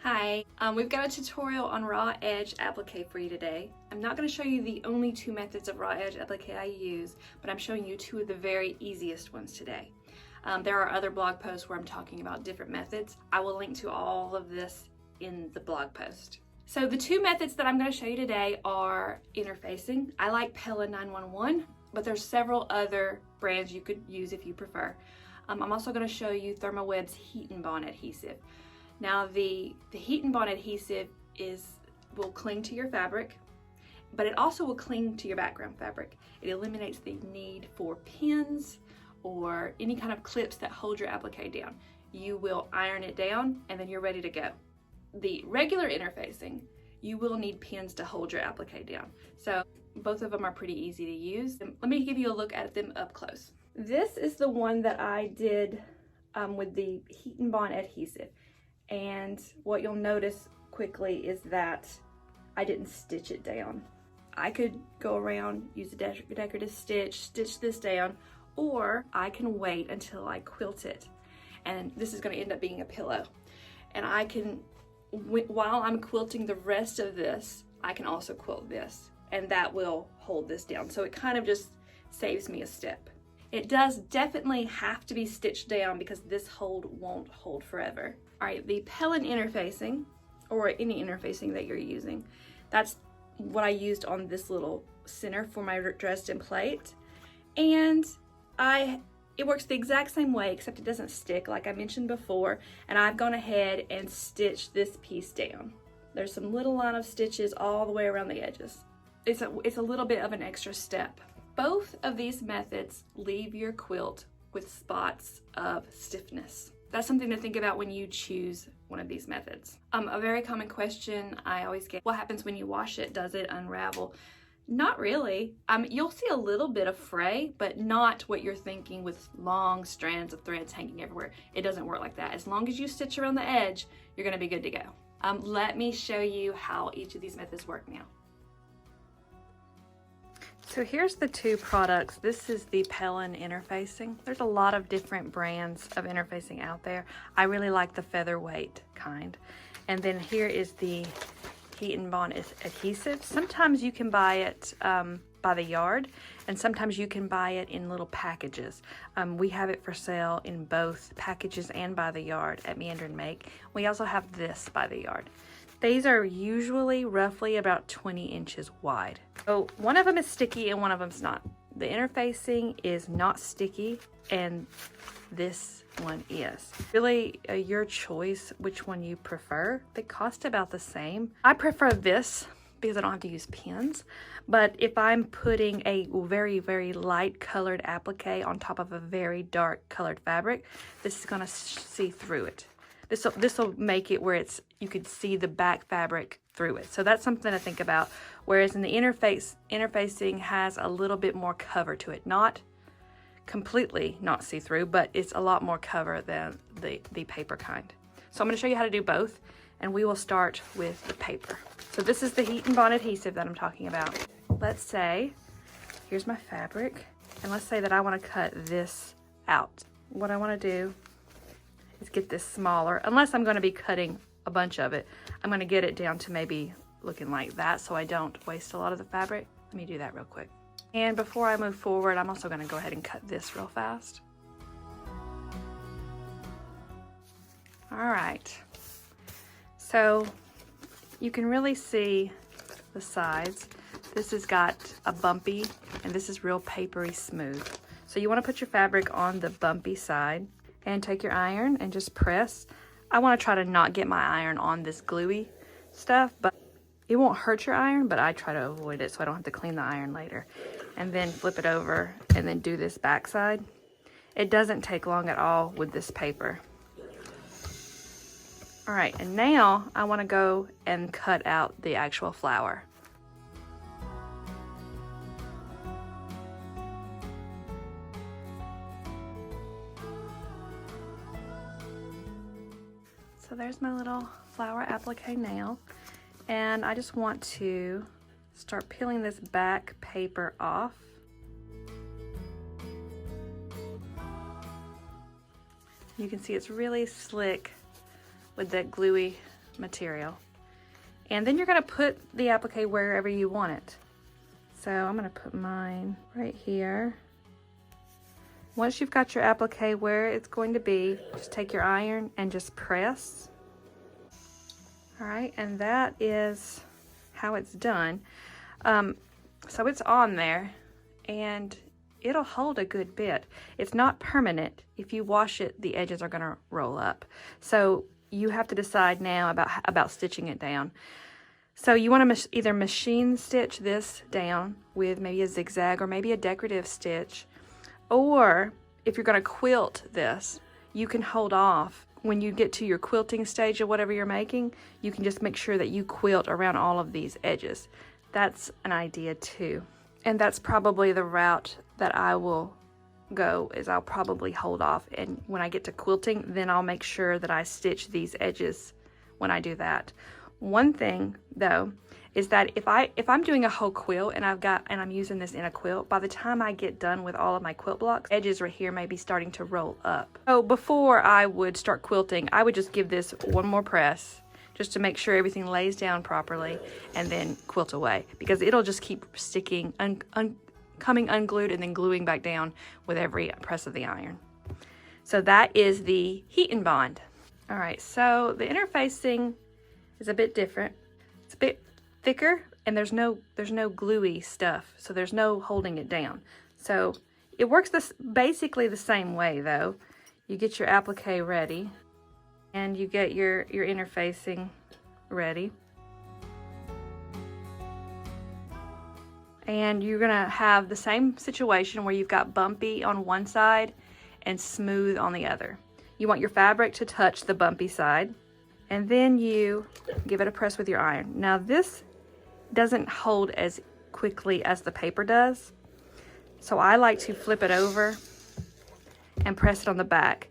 Hi, we've got a tutorial on raw edge applique for you today. I'm not going to show you the only two methods of raw edge applique I use, but I'm showing you two of the very easiest ones today. There are other blog posts where I'm talking about different methods. I will link to all of this in the blog post. So the two methods that I'm going to show you today are interfacing. I like Pellen 911, but there's several other brands you could use if you prefer. I'm also going to show you ThermoWeb's Heat and Bond Adhesive. Now the Heat and Bond Adhesive will cling to your fabric, but it also will cling to your background fabric. It eliminates the need for pins or any kind of clips that hold your applique down. You will iron it down and then you're ready to go. The regular interfacing, you will need pins to hold your applique down. So both of them are pretty easy to use. Let me give you a look at them up close. This is the one that I did with the Heat and Bond Adhesive. And what you'll notice quickly is that I didn't stitch it down. I could go around, use a decorative stitch this down, or I can wait until I quilt it. And this is going to end up being a pillow. And I can, while I'm quilting the rest of this, I can also quilt this. And that will hold this down. So it kind of just saves me a step. It does definitely have to be stitched down because this hold won't hold forever. All right, the Pellen Interfacing, or any interfacing that you're using, that's what I used on this little center for my Dresden plate. And it works the exact same way, except it doesn't stick like I mentioned before. And I've gone ahead and stitched this piece down. There's some little line of stitches all the way around the edges. It's a little bit of an extra step. Both of these methods leave your quilt with spots of stiffness. That's something to think about when you choose one of these methods. A very common question I always get, what happens when you wash it? Does it unravel? Not really. You'll see a little bit of fray, but not what you're thinking with long strands of threads hanging everywhere. It doesn't work like that. As long as you stitch around the edge, you're gonna be good to go. Let me show you how each of these methods work now. So here's the two products. This is the Pellen Interfacing. There's a lot of different brands of interfacing out there. I really like the featherweight kind. And then here is the Heat and Bond Adhesive. Sometimes you can buy it by the yard, and sometimes you can buy it in little packages. We have it for sale in both packages and by the yard at Meander and Make. We also have this by the yard. These are usually roughly about 20 inches wide. So one of them is sticky and one of them's not. The interfacing is not sticky and this one is. Really your choice which one you prefer. They cost about the same. I prefer this because I don't have to use pins. But if I'm putting a very, very light colored applique on top of a very dark colored fabric, this is gonna see through it. This will make it where you could see the back fabric through it. So that's something to think about. Whereas in the interfacing has a little bit more cover to it. Not completely not see-through, but it's a lot more cover than the paper kind. So I'm going to show you how to do both, and we will start with the paper. So this is the Heat and Bond Adhesive that I'm talking about. Let's say, here's my fabric, and let's say that I want to cut this out. What I want to do is get this smaller. Unless I'm going to be cutting a bunch of it, I'm going to get it down to maybe looking like that so I don't waste a lot of the fabric. Let me do that real quick. And before I move forward, I'm also going to go ahead and cut this real fast. All right. So you can really see the sides. This has got a bumpy and this is real papery smooth. So you want to put your fabric on the bumpy side and take your iron and just press. I want to try to not get my iron on this gluey stuff, but it won't hurt your iron, but I try to avoid it so I don't have to clean the iron later. And then flip it over and then do this back side. It doesn't take long at all with this paper. All right, and now I want to go and cut out the actual flower. So there's my little flower applique now, and I just want to start peeling this back paper off. You can see it's really slick with that gluey material. And then you're going to put the applique wherever you want it. So I'm going to put mine right here. Once you've got your applique where it's going to be, just take your iron and just press. All right, and that is how it's done. So it's on there, and it'll hold a good bit. It's not permanent. If you wash it, the edges are gonna roll up. So you have to decide now about stitching it down. So you wanna either machine stitch this down with maybe a zigzag or maybe a decorative stitch, or if you're gonna quilt this, you can hold off. When you get to your quilting stage of whatever you're making, you can just make sure that you quilt around all of these edges. That's an idea too. And that's probably the route that I will go, is I'll probably hold off, and when I get to quilting, then I'll make sure that I stitch these edges when I do that. One thing though is that if I'm doing a whole quilt and I'm using this in a quilt, by the time I get done with all of my quilt blocks, edges right here may be starting to roll up. So before I would start quilting, I would just give this one more press just to make sure everything lays down properly, and then quilt away, because it'll just keep sticking, coming unglued and then gluing back down with every press of the iron. So that is the heat and bond. All right, so the interfacing is a bit different. It's a bit thicker, and there's no gluey stuff, so there's no holding it down. So it works basically the same way though. You get your applique ready, and you get your interfacing ready. And you're gonna have the same situation where you've got bumpy on one side and smooth on the other. You want your fabric to touch the bumpy side, and then you give it a press with your iron. Now this doesn't hold as quickly as the paper does, so I like to flip it over and press it on the back.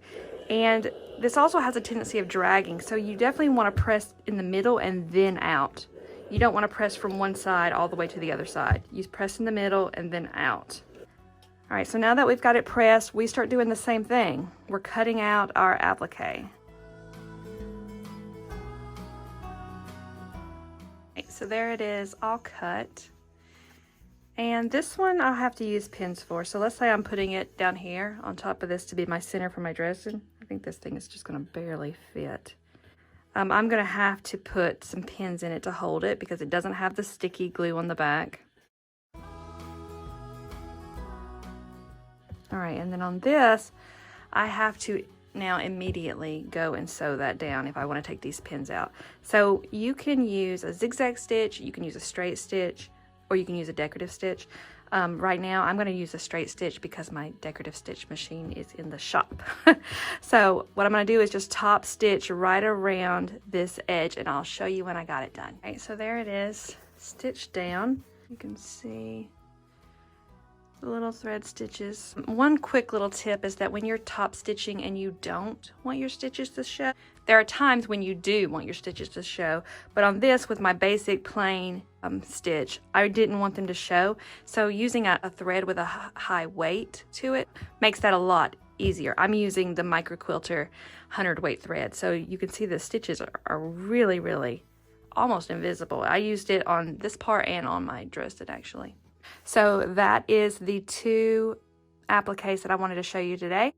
And this also has a tendency of dragging, so you definitely want to press in the middle and then out. You don't want to press from one side all the way to the other side. You press in the middle and then out. All right, so now that we've got it pressed, we start doing the same thing. We're cutting out our applique. Okay, so there it is, all cut. And this one I'll have to use pins for. So let's say I'm putting it down here on top of this to be my center for my dressing. I think this thing is just gonna barely fit. I'm gonna have to put some pins in it to hold it because it doesn't have the sticky glue on the back. All right, and then on this, I have to now immediately go and sew that down if I want to take these pins out. So you can use a zigzag stitch, you can use a straight stitch, or you can use a decorative stitch. Right now I'm going to use a straight stitch because my decorative stitch machine is in the shop. So what I'm going to do is just top stitch right around this edge, and I'll show you when I got it done. All right, so there it is, stitched down. You can see the little thread stitches. One quick little tip is that when you're top stitching and you don't want your stitches to show, there are times when you do want your stitches to show, but on this, with my basic plain stitch, I didn't want them to show. So using a thread with a high weight to it makes that a lot easier. I'm using the micro quilter 100 weight thread, so you can see the stitches are really, really almost invisible. I used it on this part and on my dress-it actually. So that is the two appliques that I wanted to show you today.